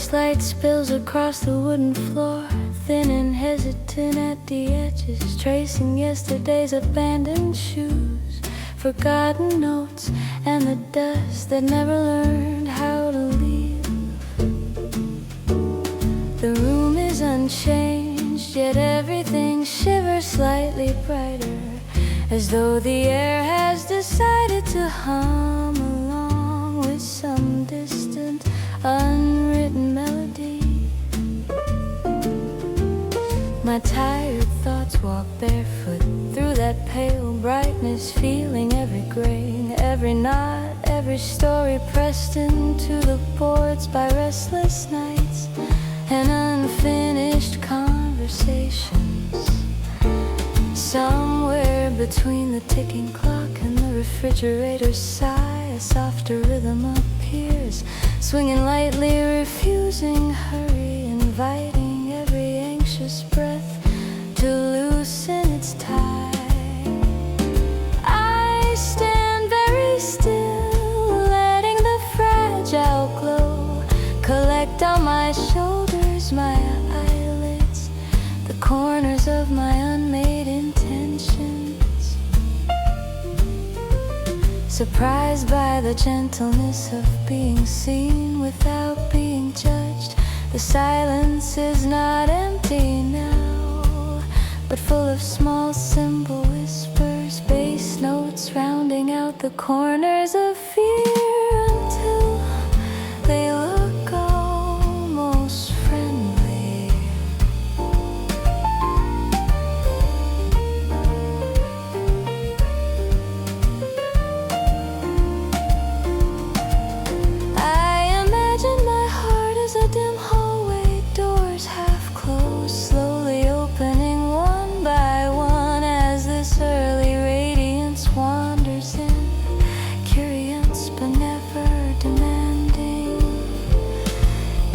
First light spills across the wooden floor, thin and hesitant at the edges, tracing yesterday's abandoned shoes, forgotten notes, and the dust that never learned how to leave. The room is unchanged, yet everything shivers slightly brighter, as though the air has decided to hum along with some distant, unwritten melody. My tired thoughts walk barefoot through that pale brightness, feeling every grain, every knot, every story pressed into the boards by restless nights and unfinished conversations. Somewhere between the ticking clock and the refrigerator's sigh, a softer rhythm appears, swinging lightly, refusing hurry, inviting every anxious breath to loosen its tie. I stand very still, letting the fragile glow collect on my shoulders, my eyelids, the corners of my unmade intentions. Surprised by the gentleness of being seen without being judged, the silence is not empty now, but full of small symbol whispers, bass notes rounding out the corners of fear until they look almost friendly. I imagine my heart as a dim hallway, doors half closed, slowly opening one by one as this early radiance wanders in, curious but never demanding.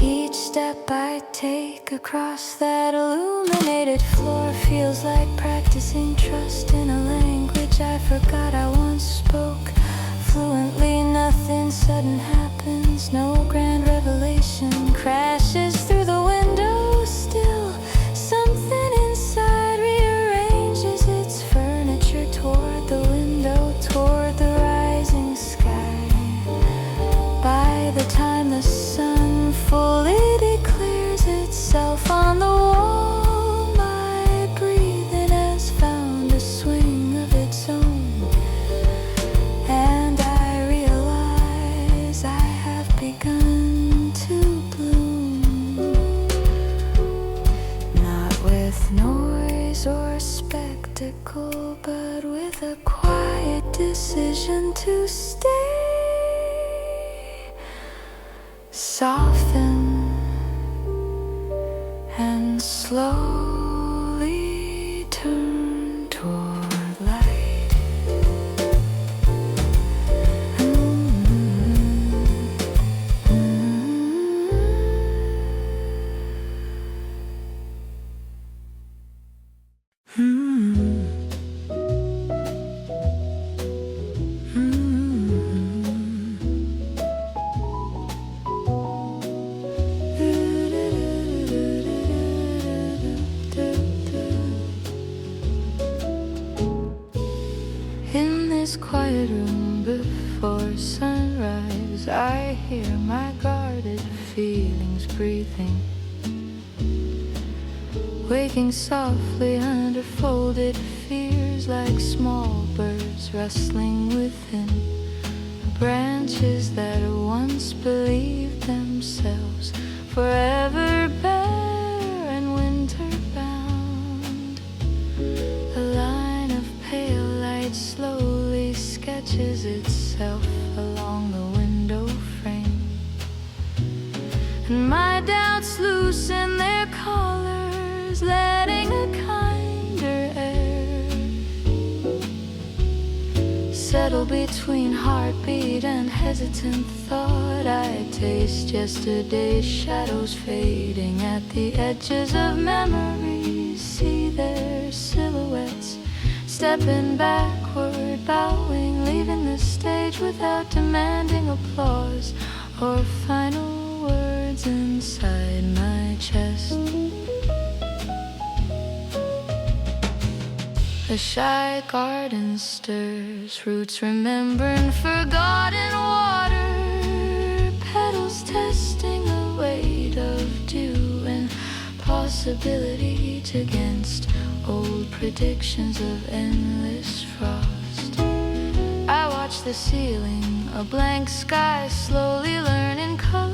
Each step I take across that illuminated floor feels like practicing trust in a language I forgot I once spoke fluently. Nothing sudden happens, no grand revelation crashes through the window. Still, something inside rearranges its furniture toward the window, toward the rising sky. By the time the sun fully declares itself on the wall, my breathing has found a swing of its own, and I realize I have begun to bloom, not with noise or spectacle, but with a quiet decision to stay, soften and slowly turn toward light. In this quiet room before sunrise, I hear my guarded feelings breathing, waking softly under folded fears like small birds rustling within the branches that once believed themselves forever bare and winter bound. A line of pale light slowly sketches itself along the window frame, and my doubts loosen their collars, letting a kinder air settle between heartbeat and hesitant thought. I taste yesterday's shadows fading at the edges of memories, see their silhouettes stepping backward, bowing, leaving the stage without demanding applause or final words. grows inside my chest. The shy garden stirs, roots remembering forgotten water, petals testing the weight of dew and possibilities against old predictions of endless frost. I watch the ceiling, a blank sky slowly learning color,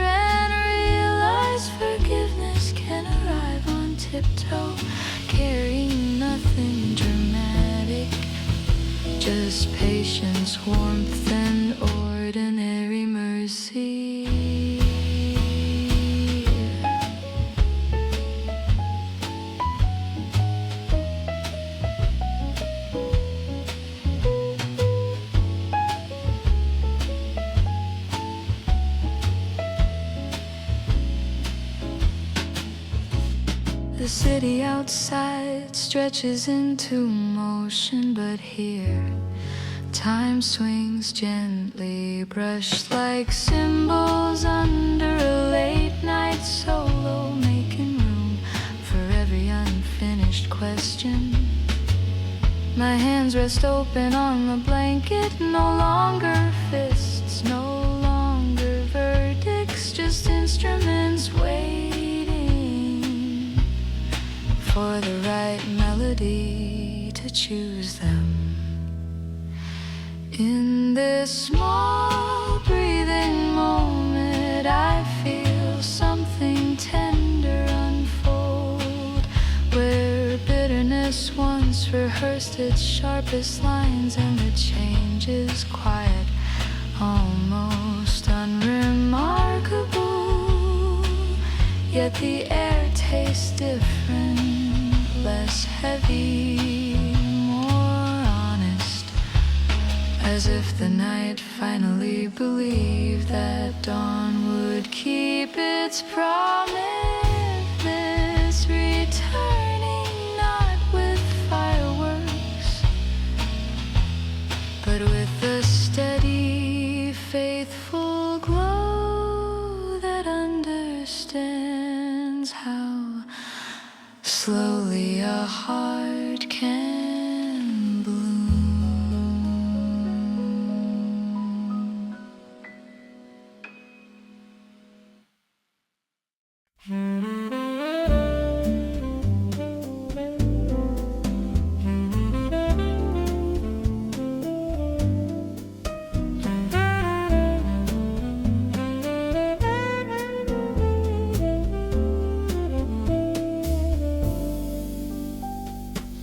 and realize forgiveness can arrive on tiptoe, carrying nothing dramatic, just patience, warmth, and ordinary mercy. The city outside stretches into motion, but here time swings gently, brushed like symbols under a late night solo, making room for every unfinished question. My hands rest open on the blanket, no longer fists, no longer verdicts, just instruments waiting for the right melody to choose them. In this small breathing moment, I feel something tender unfold, where bitterness once rehearsed its sharpest lines, and the change is quiet, almost unremarkable, yet the air tastes different, less heavy, more honest, as if the night finally believed that dawn would keep its promise, returning not with fireworks, but with a steady, faithful glow that understands how slowly a heart can bloom.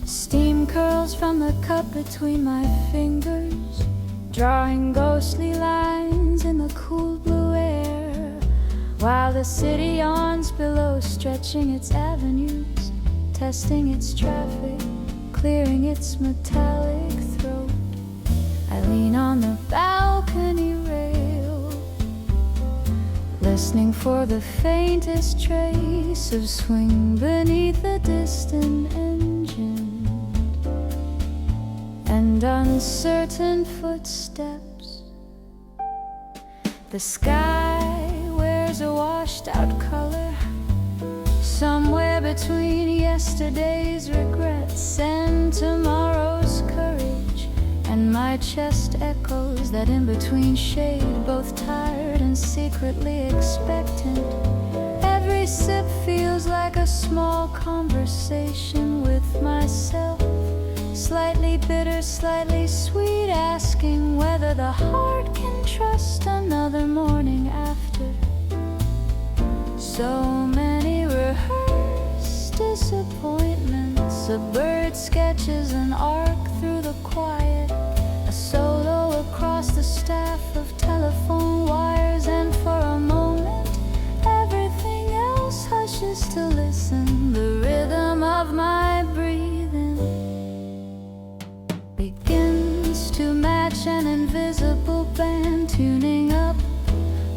Steam curls from the cup between my fingers, drawing ghostly lines in the cool blue air, while the city yawns below, stretching its avenues, testing its traffic, clearing its metallic throat. I lean on the balcony rail, listening for the faintest trace of swing beneath the distant engine and uncertain footsteps. The sky wears a washed out color, somewhere between yesterday's regrets and tomorrow's courage, and my chest echoes that in-between shade, both tired and secretly expectant. Every sip feels like a small conversation with myself, slightly bitter, slightly sweet, asking whether the heart can trust another morning after so many rehearsed disappointments. A bird sketches an arc through the quiet, a solo across the staff of telephone wires, and for a moment everything else hushes to listen. The rhythm of my breathing begins to match an invisible band, tuning up,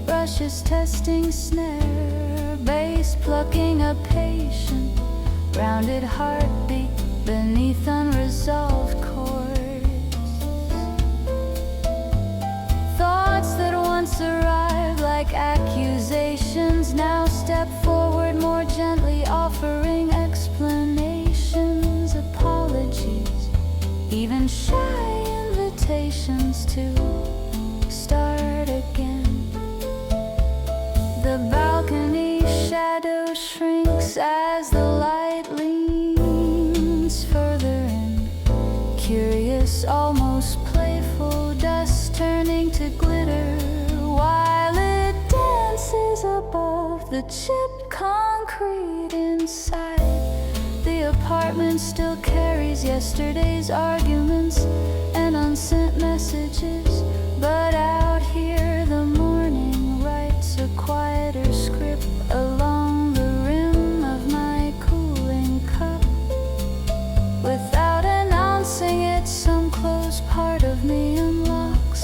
brushes testing snare, bass plucking a patient, rounded heartbeat beneath unresolved chords. Thoughts that once arrived like accusations to start again. The balcony shadow shrinks as the light leans further in. Curious, almost playful dust turning to glitter while it dances above the chipped concrete inside. The apartment still carries yesterday's arguments and unsent messages, but out here the morning writes a quieter script along the rim of my cooling cup. Without announcing it, some closed part of me unlocks,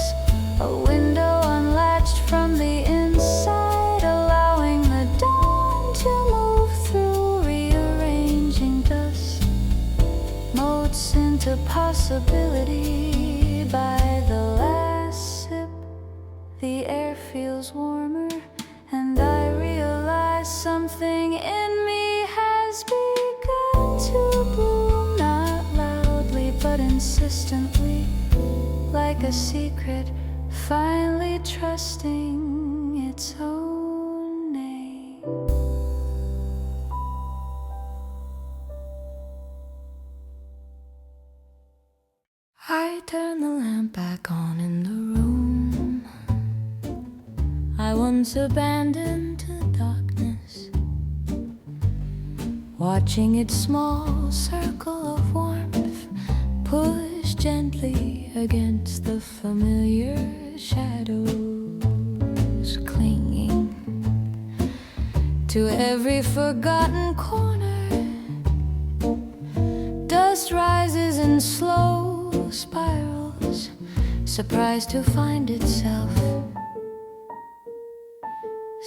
a window unlatched from the inside, allowing the dawn to move through, rearranging dust motes into possibility. By the last sip, the air feels warmer, and I realize something in me has begun to bloom, not loudly but insistently, like a secret finally trusting its own name. I turn the lamp back on in the room I once abandoned to darkness, watching its small circle of warmth push gently against the familiar shadows, clinging to every forgotten corner. Dust rises in slow spirals, surprised to find itself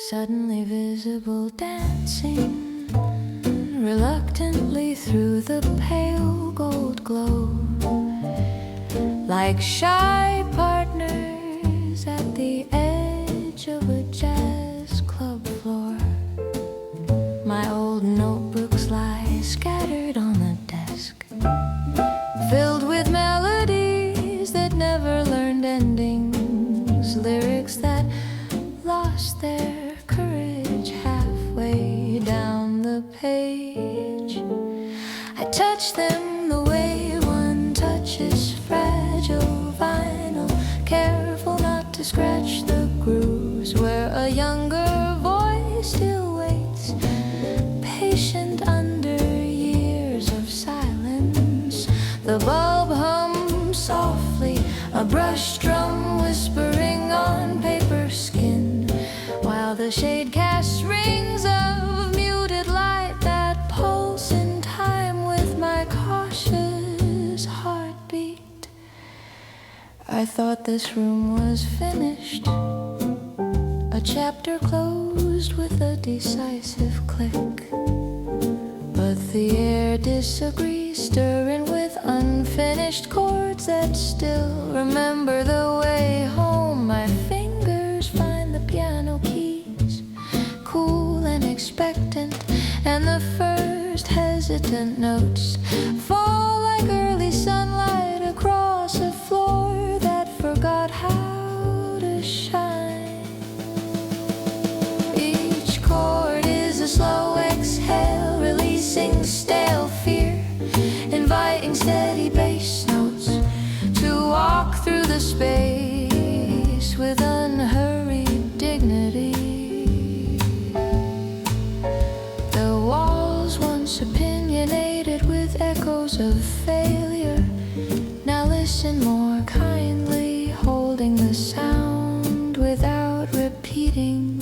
suddenly visible, dancing reluctantly through the pale gold glow, like shy partners at the edge of a jazz club floor. My old notebooks lie scattered on the desk, filled with melodies that never learned endings, lyrics that lost their courage halfway down the page. I touch them the way one touches fragile vinyl, careful not to scratch the grooves where a younger voice still waits, patient under years of silence. The bulb hums softly, a brush drum whispering on paper skin, while the shade casts rings of muted light that pulse in time with my cautious heartbeat. I thought this room was finished, a chapter closed with a decisive click, but the air disagrees, stirring with unfinished chords that still remember the way home. My fingers find the piano keys, cool and expectant, and the first hesitant notes fall like early sunlight across a floor that forgot how to shine. Each chord is a slow exhale, releasing stale fear, inviting steady bass notes to walk through the space with unhurried dignity. The walls, once opinionated with echoes of failure, now listen more kindly, holding the sound without repeating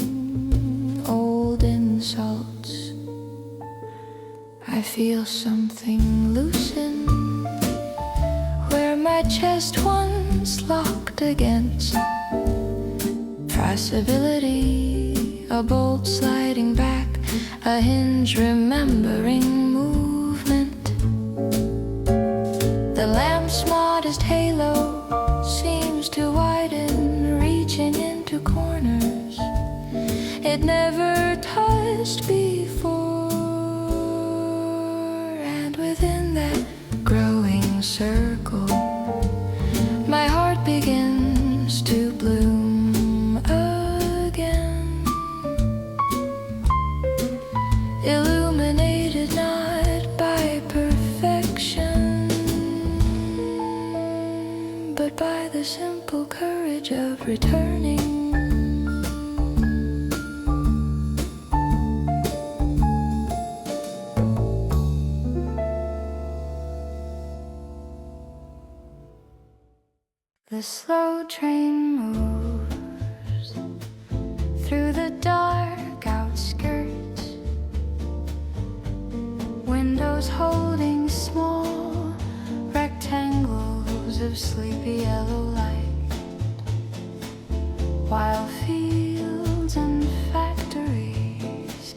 old insults. I feel something loosen where my chest once locked against possibility, a bolt sliding back, a hinge remembering movement. The lamp's modest halo seems to widen, reaching into corners it never touched before, and within that growing circle my heart begins slow train moves through the dark outskirts, windows holding small rectangles of sleepy yellow light, while fields and factories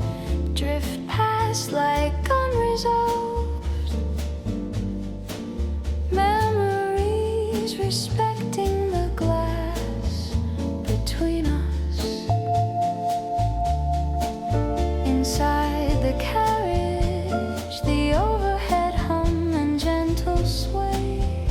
drift past like unresolved memories, respecting the glass between us. Inside the carriage, the overhead hum and gentle sway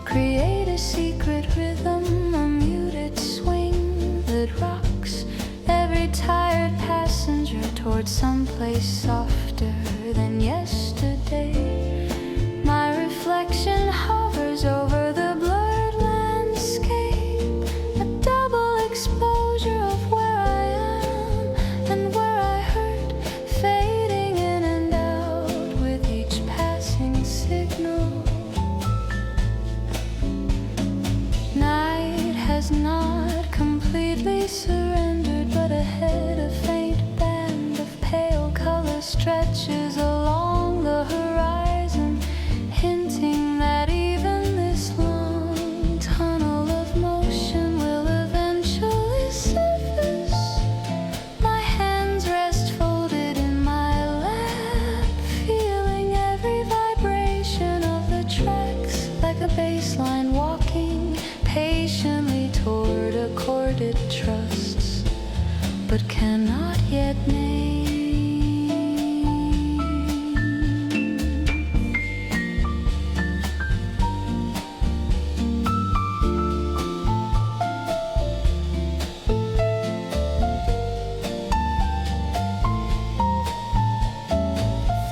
create a secret rhythm, a muted swing that rocks every tired passenger towards someplace softer than yesterday. My reflection hovers over the blurred landscape, a double exposure of where I am and where I hurt, fading in and out with each passing signal. Night has not completely surrendered, but ahead a faint band of pale color stretches along the horizon, hinting that even this long tunnel of motion will eventually surface. My hands rest folded in my lap, feeling every vibration of the tracks like a bass line, walking patiently toward accorded trusts, but cannot yet name.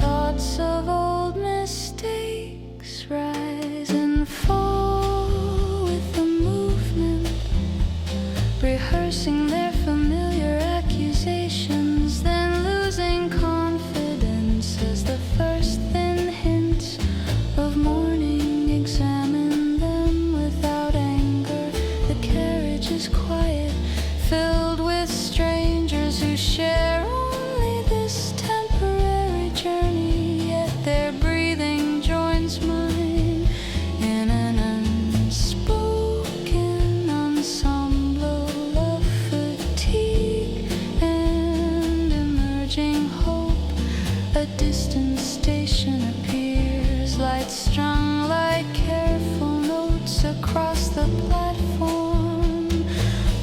Thoughts of old mistakes rise and fall with the movement, rehearsing their familiar accusations, then losing confidence as the first thin hints of morning examine them without anger. The carriage is quiet, filled with strangers who share only this temporary journey, yet their breathing joins mine in an unspoken ensemble of fatigue and emerging hope. A distant station appears, lights strung like careful notes across the platform,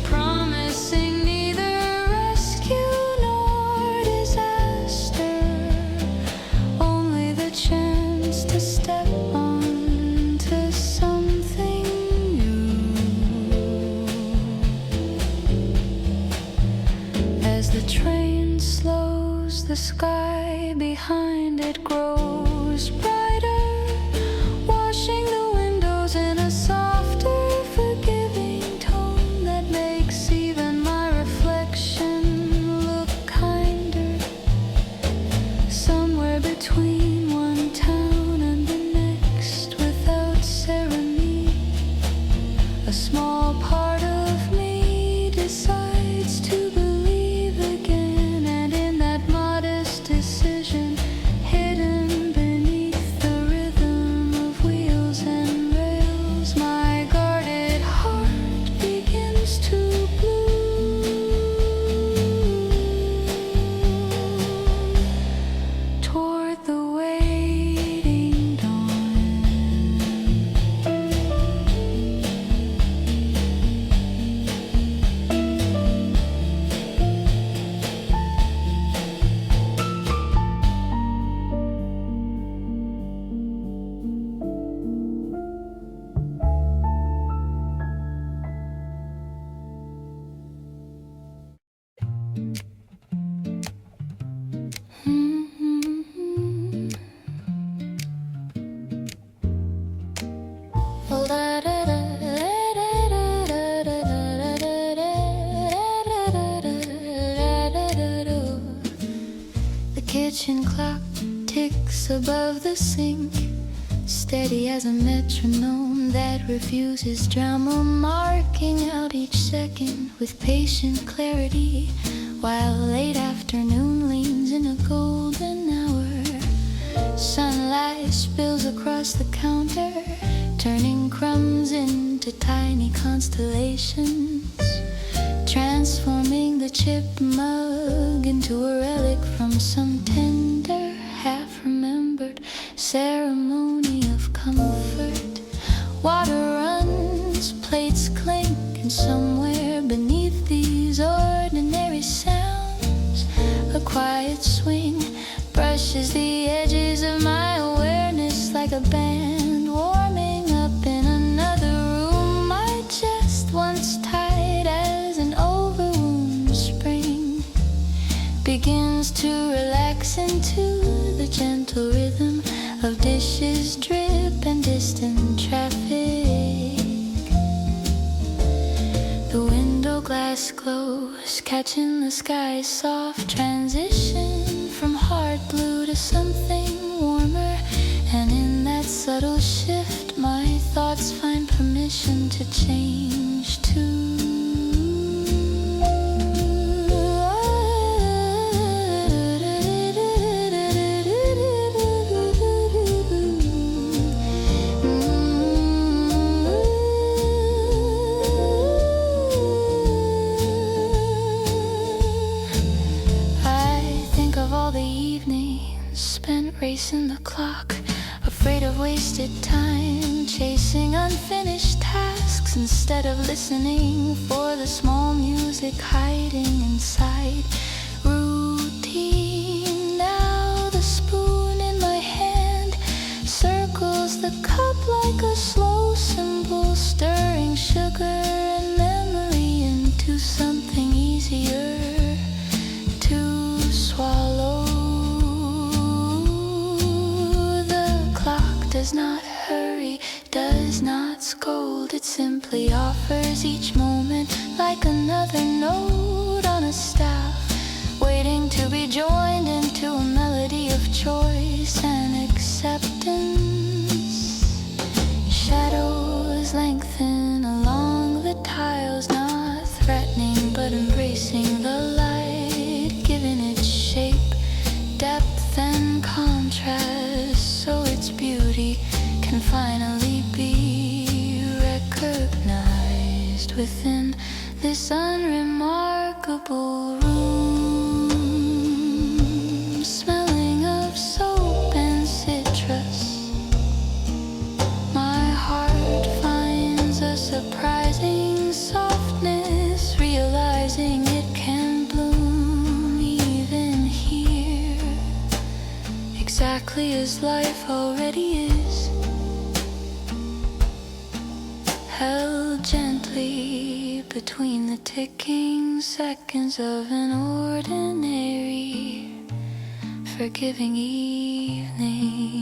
promising neither rescue nor disaster, only the chance to step onto something new. As the train slows, the sky behind it grows brighter, washing the windows in a softer, forgiving tone that makes even my reflection look kinder. Somewhere between one town and the next, without ceremony, a small part of me decides to believe again, and in that modest decision, hidden beneath the rhythm of wheels and rails, my guarded heart begins to bloom toward the waiting dawn. The kitchen clock ticks above the sink, steady as a metronome. rhythm that refuses drama, marking out each second with patient clarity, while late afternoon leans in a golden hour. Sunlight spills across the counter, turning crumbs into tiny constellations, transforming the chipped mug into a relic from some tender, half-remembered ceremony of comfort. Water runs, plates clink, and somewhere beneath these ordinary sounds, a quiet swing brushes the edges of my awareness like a band warming up in another room. My chest, once tight as an overwound spring, begins to relax into the gentle rhythm of dishes drip and distant traffic. The window glass glows, catching the sky's soft transition from hard blue to something warmer, and in that subtle shift my thoughts find permission to change too. Spent racing the clock, afraid of wasted time, chasing unfinished tasks instead of listening for the small music hiding inside routine. Now the spoon in my hand circles the cup like a slow cymbal, stirring sugar and memory into something easier to swallow. Does not hurry, does not scold, it simply offers each moment like another note on a staff, waiting to be joined into a melody of choice and acceptance. Shadows lengthen along the tiles, not threatening but embracing the light, giving it shape, depth and contrast, so its beauty can finally be recognized within this unremarkable room, smelling of soap and citrus. My heart finds a surprising softness, realizing it can bloom even here, exactly as life already is, held gently between the ticking seconds of an ordinary, forgiving evening.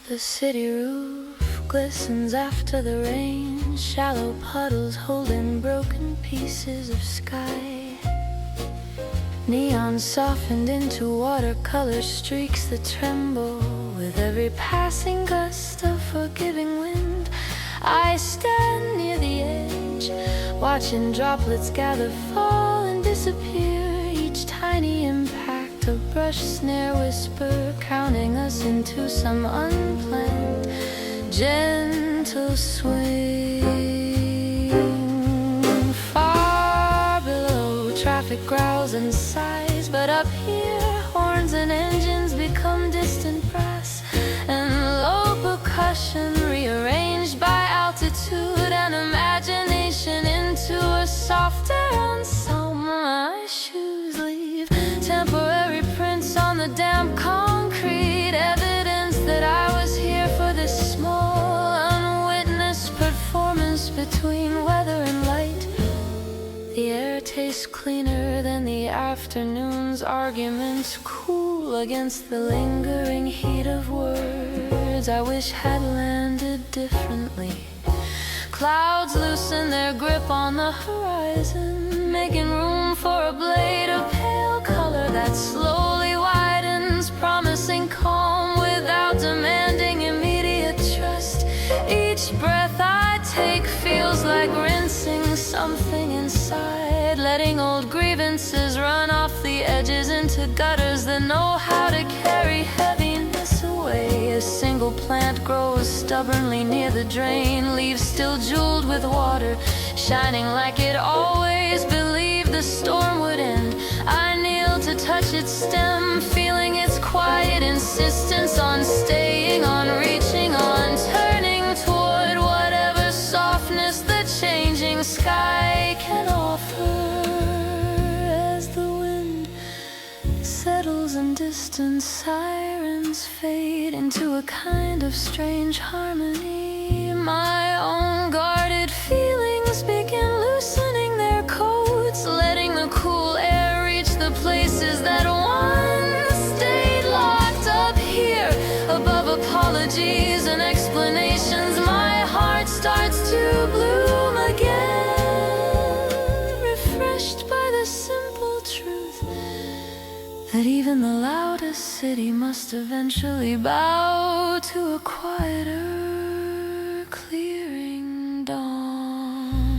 The city roof glistens after the rain, shallow puddles holding broken pieces of sky. Neon softened into watercolor streaks that tremble with every passing gust of forgiving wind. I stand near the edge, watching droplets gather, fall and disappear, each tiny impact a brush snare whisper, counting us into some unplanned, gentle swing. Far below, traffic growls and sighs, but up here, horns and engines become distant brass, and low percussion rearranged by altitude and imagination into a softer ensemble. My shoes leave temporary prints on the damp concrete, evidence that I was here for this small, unwitnessed performance between weather and light. The face cleaner than the afternoon's arguments, cool against the lingering heat of words I wish had landed differently. Clouds loosen their grip on the horizon, making room for a blade of pale color that slowly widens, promising calm without demanding immediate trust. Each breath I take feels like rinsing something inside, letting old grievances run off the edges into gutters that know how to carry heaviness away. A single plant grows stubbornly near the drain, leaves still jeweled with water, shining like it always believed the storm would end. I kneel to touch its stem, feeling its quiet insistence on staying, on reaching, on turning toward whatever softness the changing sky can offer. As the wind settles and distant sirens fade into a kind of strange harmony, my own guarded feelings begin loosening their coats, letting the cool air reach the places that once stayed locked up here. Above apologies and explanations, my heart starts to bloom again, refreshed by the simple truth that even the loudest city must eventually bow to a quieter, clearing dawn.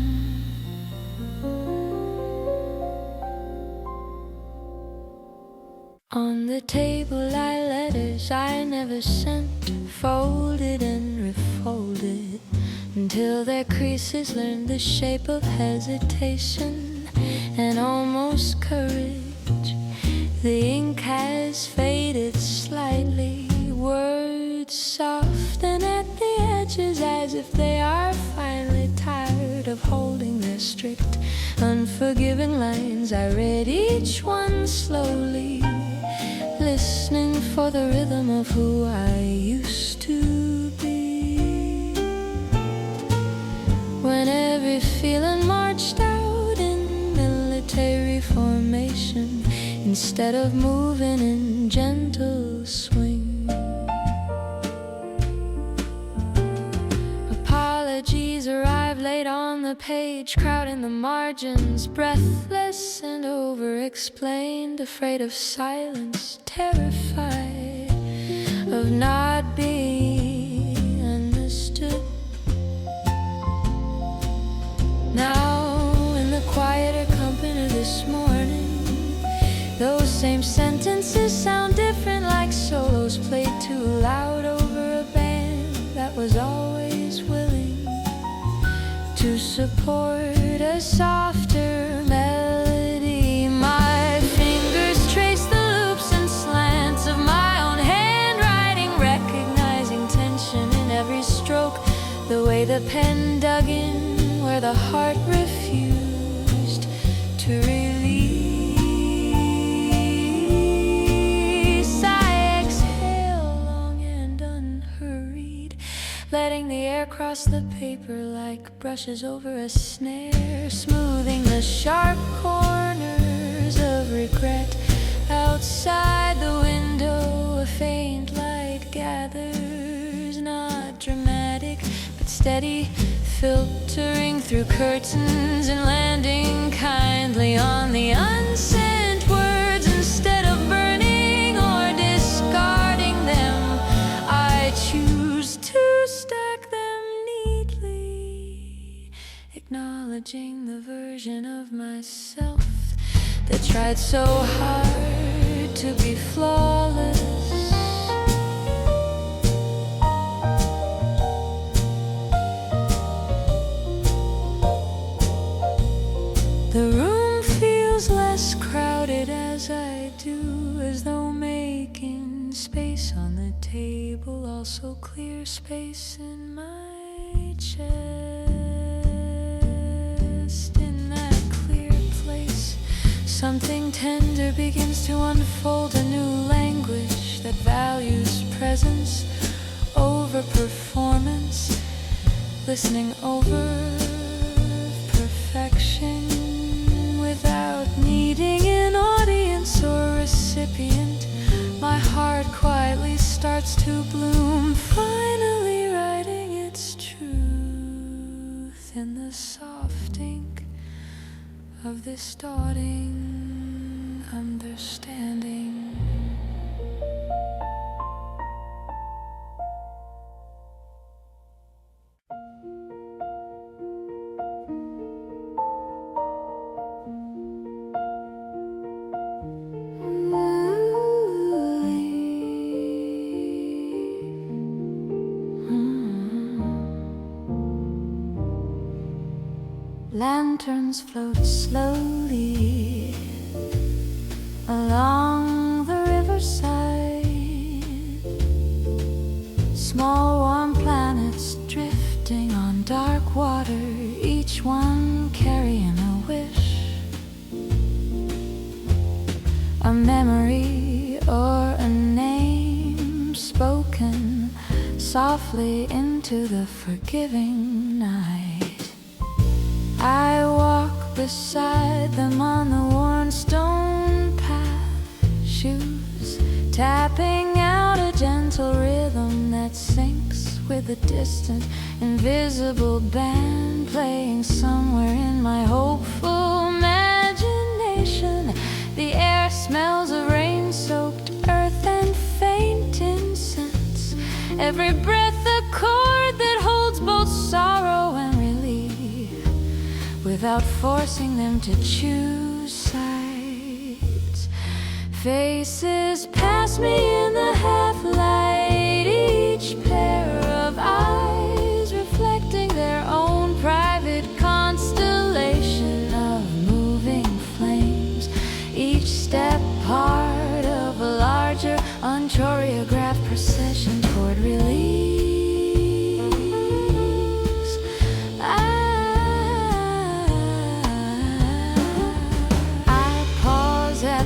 On the table lie letters I never sent, folded and refolded until their creases learned the shape of hesitation and almost courage. The ink has faded slightly, words soften at the edges as if they are finally tired of holding their strict, unforgiving lines. I read each one slowly, listening for the rhythm of who I used to be. When every feeling marched out in military formation, instead of moving in gentle swing. Apologies arrive late on the page, crowding the margins, breathless and over-explained, afraid of silence, terrified of not being understood. Now, in the quieter company this morning, those same sentences sound different, like solos played too loud over a band that was always willing to support a softer melody. My fingers trace the loops and slants of my own handwriting, recognizing tension in every stroke, the way the pen dug in where the heart refused to release. I exhale long and unhurried, letting the air cross the paper like brushes over a snare, smoothing the sharp corners of regret. Outside the window, a faint light gathers, not dramatic but steady, filtering through curtains and landing kindly on the unsent words. Instead of burning or discarding them, I choose to stack them neatly, acknowledging the version of myself that tried so hard to be flawless. The room feels less crowded as I do, as though making space on the table also clears space in my chest. In that clear place, something tender begins to unfold, a new language that values presence over performance, listening over perfection without heart quietly starts to bloom, finally writing its truth in the soft ink of this dawning understanding. Lanterns float slowly along the riverside. Small warm planets drifting on dark water, each one carrying a wish, a memory or a name spoken softly into the forgiving night. I walk beside them on the worn stone path, shoes tapping out a gentle rhythm that syncs with a distant, invisible band playing somewhere in my hopeful imagination. The air smells of rain-soaked earth and faint incense, every breath a chord that holds both sorrow and without forcing them to choose sides. Faces pass me in the half-light, each pair of eyes reflecting their own private constellation of moving flames, each step part of a larger, unchoreographed procession toward release.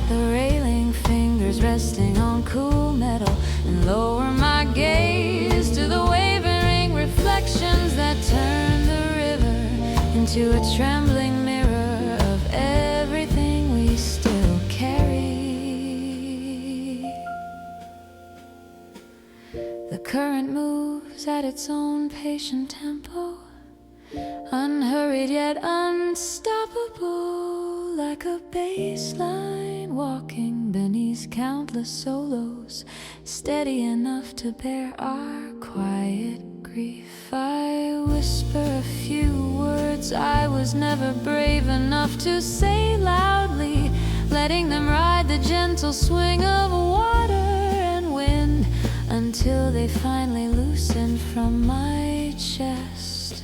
The railing, fingers resting on cool metal, and lower my gaze to the wavering reflections that turn the river into a trembling mirror of everything we still carry. The current moves at its own patient tempo, unhurried yet unstoppable, like a bass line walking beneath countless solos, steady enough to bear our quiet grief. I whisper a few words I was never brave enough to say loudly, letting them ride the gentle swing of water and wind until they finally loosen from my chest.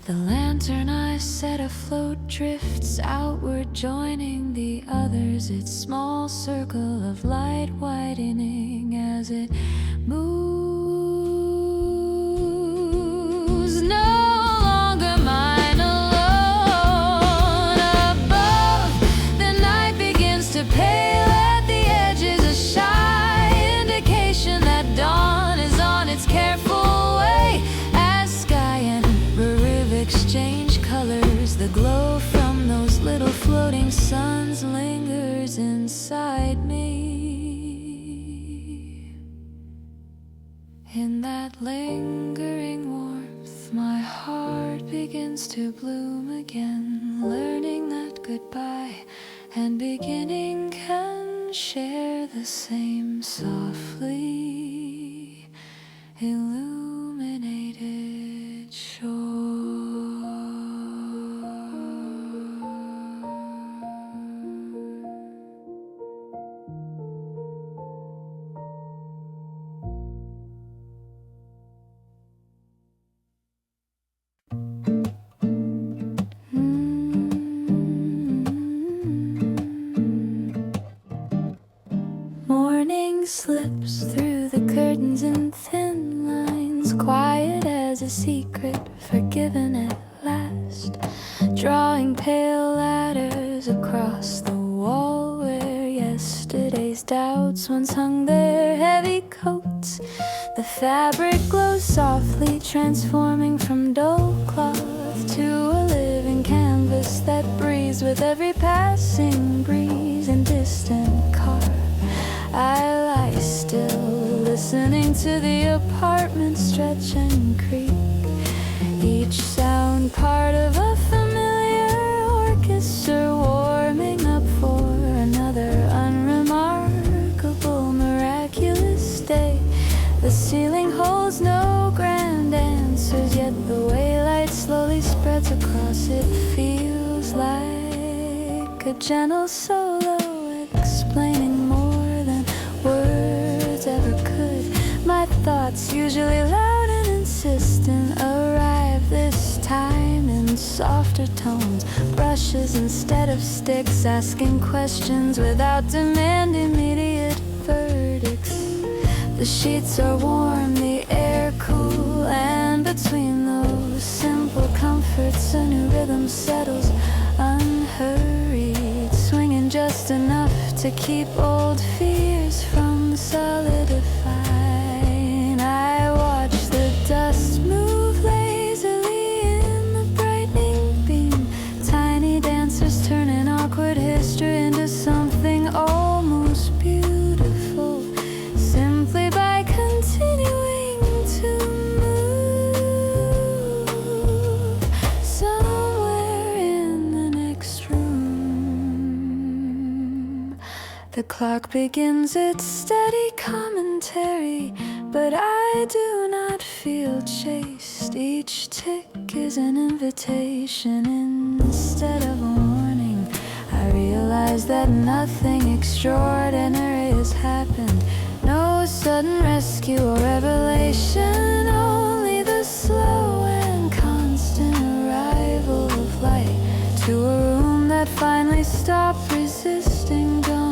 The lantern I set afloat drifts outward, joining the others, its small circle of light widening as it moves. No longer mine alone. Above, the night begins to pale at the edges, a shy indication that dawn is on its careful way. As sky and exchange colors, the glow from those little floating suns lingers inside me. In that lingering warmth, my heart begins to bloom again, learning that goodbye and beginning can share the same softly illuminated shore. Morning slips through the curtains in thin lines, quiet as a secret forgiven at last, drawing pale ladders across the wall where yesterday's doubts once hung their heavy coats. The fabric glows softly, transforming from dull cloth to a living canvas that breathes with every passing breeze and distant car. to the apartment stretch and creak. Each sound part of a familiar orchestra, warming up for another unremarkable, miraculous day. The ceiling holds no grand answers, yet the way light slowly spreads across it feels like a gentle solo, explaining more than words ever could. My thoughts, usually loud and insistent, arrive this time in softer tones, brushes instead of sticks, asking questions without demand immediate verdicts. The sheets are warm, the air cool, and between those simple comforts a new rhythm settles unhurried, swinging just enough to keep old fears from solidifying. I watch the dust move lazily in the brightening beam, tiny dancers turning awkward history into something almost beautiful, simply by continuing to move somewhere in the next room. The clock begins its steady commentary, but I do not feel chased. Each tick is an invitation instead of a warning. I realize that nothing extraordinary has happened, no sudden rescue or revelation, only the slow and constant arrival of light to a room that finally stopped resisting dawn.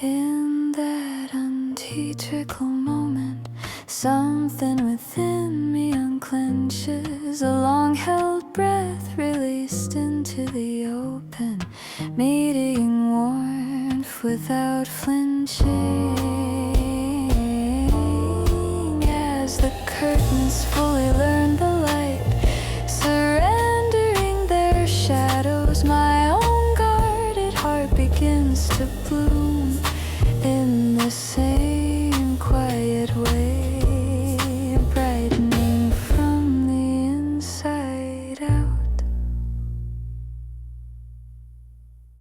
In that unteacherable moment, something within me unclenches, a long-held breath released into the open, meeting warmth without flinching. As the curtains fully learn the light, surrendering their shadows, my own guarded heart begins to bloom in the same